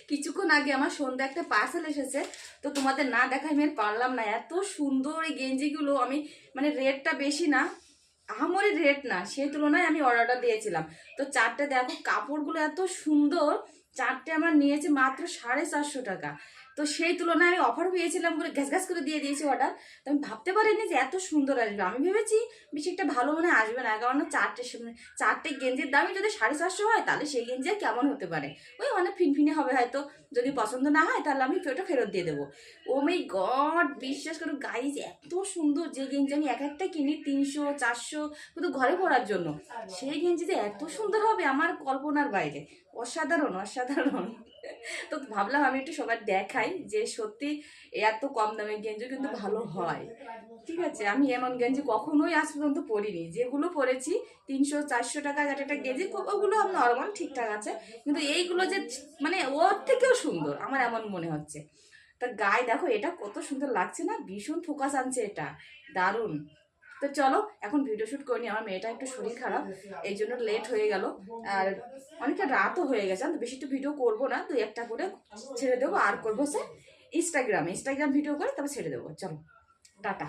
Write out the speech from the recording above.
কিছুক্ষণ আগে আমার সন্ধ্যা একটা পার্সেল এসেছে, তো তোমাদের না দেখাই আমি আর পারলাম না। এত সুন্দর এই গেঞ্জিগুলো, আমি মানে রেটটা বেশি না, আহামরি রেট না, সেই তুলনায় আমি অর্ডারটা দিয়েছিলাম। তো চারটে দেখো কাপড়গুলো এত সুন্দর, চারটে আমার নিয়েছে মাত্র 450 টাকা। তো সেই তুলনায় আমি অফার পেয়েছিলাম বলে গ্যাস গ্যাস করে দিয়ে দিয়েছি অর্ডার। তো আমি ভাবতে পারিনি যে এত সুন্দর আসবে। আমি ভেবেছি বেশি একটা ভালো মনে আসবে না, কারণ চারটে গেঞ্জির দামই যদি 450 হয়, তাহলে সেই গেঞ্জি আর কেমন হতে পারে, ওই অনেক ফিনফিনে হবে হয়তো। যদি পছন্দ না হয় তাহলে আমি ওটা ফেরত দিয়ে দেবো। ও মাই গড, বিশ্বাস করো গাইজ, এত সুন্দর যে গেঞ্জি আমি এক একটা কিনি 300 400 শুধু ঘরে পরার জন্য, সেই গেঞ্জিতে এত সুন্দর হবে আমার কল্পনার বাইরে। অসাধারণ অসাধারণ। তো ভাবলাম আমি একটু সবার দেখাই যে সত্যি এত কম দামের গেঞ্জি কিন্তু ভালো হয়। ঠিক আছে, আমি এমন গেঞ্জি কখনোই আজ পর্যন্ত পরিনি। যেগুলো পরেছি 300 400 টাকা যার একটা গেঞ্জি, ওগুলো নর্মাল ঠিকঠাক আছে, কিন্তু এইগুলো যে মানে ওর থেকেও সুন্দর আমার এমন মনে হচ্ছে। তা গায়ে দেখো এটা কত সুন্দর লাগছে না, ভীষণ ফোকাস আনছে এটা, দারুণ। তো চলো এখন ভিডিও শুট করিনি, আমার মেয়েটা একটু শরীর খারাপ, এই জন্য লেট হয়ে গেল। আর অনেকটা রাতও হয়ে গেছে, আমি তো বেশি একটু ভিডিও করবো না, তো একটা করে ছেড়ে দেবো। আর করবো সে ইনস্টাগ্রাম ভিডিও করে তারপর ছেড়ে দেবো। চলো টাটা।